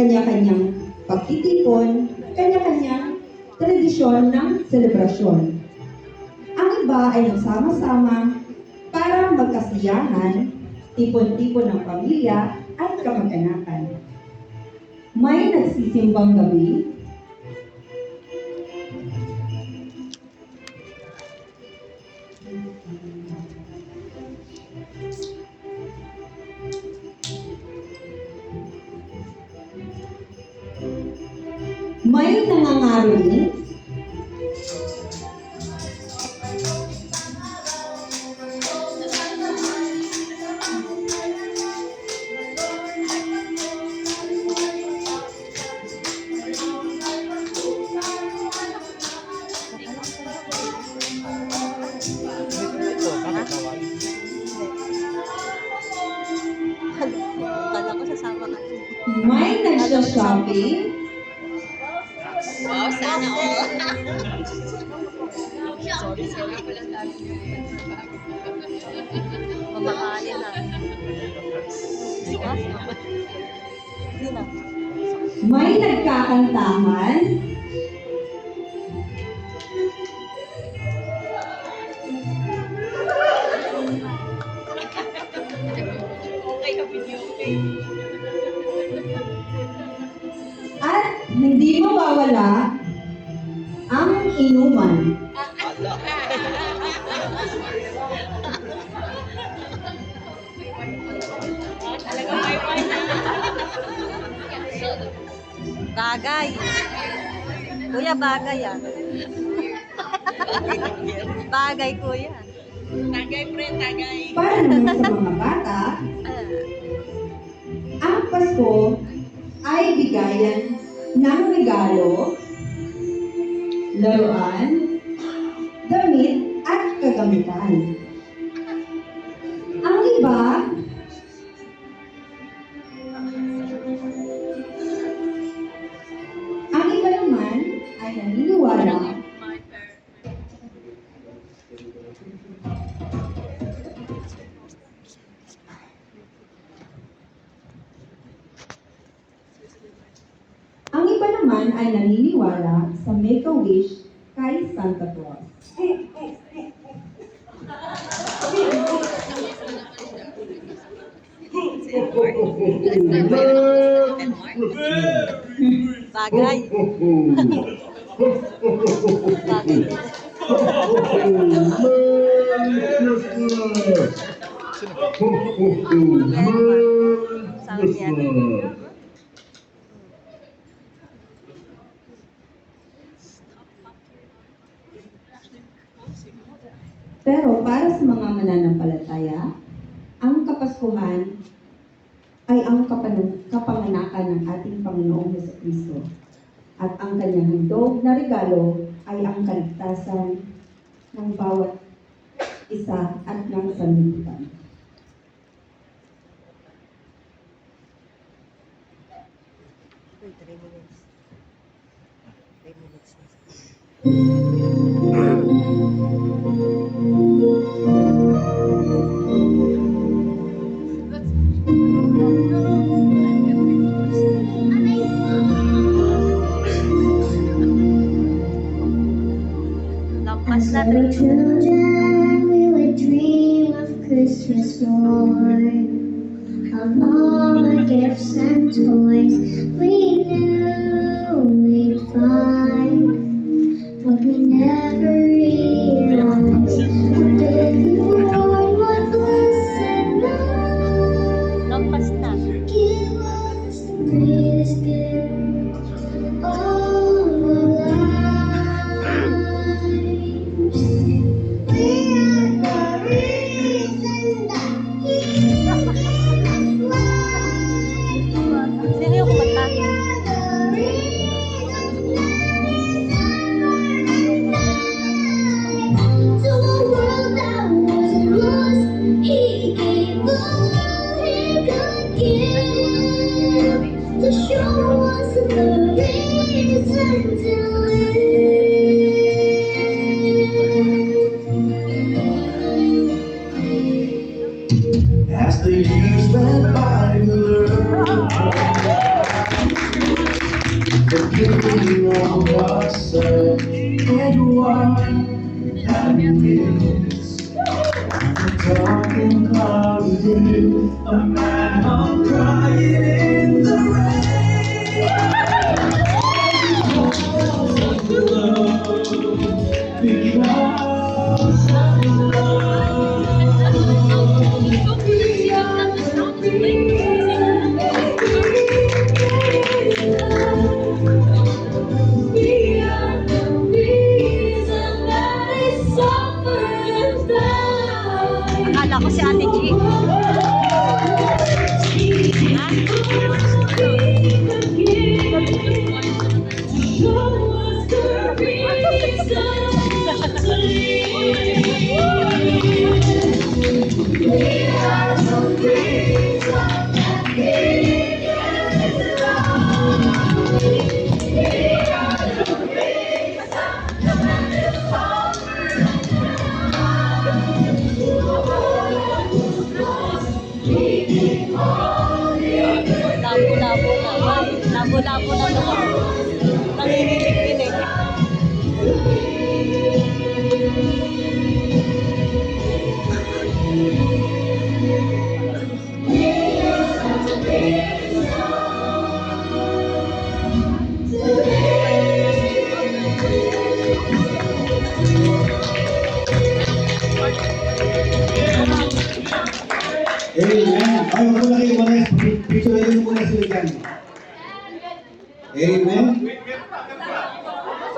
kanya-kanyang pagtitipon, kanya-kanyang tradisyon ng selebrasyon. Ang iba ay nagsama-sama para magkasiyahan, tipon-tipon ng pamilya at kamag-anakan. May nagsisimbang gabi, may nangangaroling, Kala ko sasama ka. may nagsha-shopping, Wow, sana all. Mamahalin na. Hindi na. may nagkakantahan, at hindi mawawala ang inuman. Bagay. Kuya, bagay ah. Bagay, kuya. Tagay, pre, tagay. Para naman sa mga bata, ang Pasko ay bigayan ng regalo, laruan, damit at kagamitan. Ang iba, naman ay naniniwala sa Make-A-Wish kay Santa Claus. Bagay. Bagay. Sabi yan. Pero para sa mga mananampalataya, ang Kapaskuhan ay ang kapanganakan ng ating Panginoong Jesucristo. At ang kanyang handog na regalo ay ang kaligtasan ng bawat isa at ng sanlibutan. Wait, 3 minutes. 3 minutes. As we were children, we would dream of Christmas morn, of all the gifts and toys we knew we'd find, but we never realized that the Lord would bless and Lampas na. give us the greatest gift of all our lives. We are the reason that He gave us life. Sino yung kumanta? We are the reason that He sent our life. To a world that was lost, He gave all He could give, to show us the reason to live. As the years went by, we learned the king of us, everyone happiness. Talking cloudy, a man I'm crying in the rain. Because I'm in love. We are the reason. We are the reason that it suffered and died. Akala ko si Ate G. Labo-labo na. Labo-labo na naman. Nanginginig-ginig. Amen. Ay, wag mo na kayo muna. Picture mo muna sila dyan. Amen.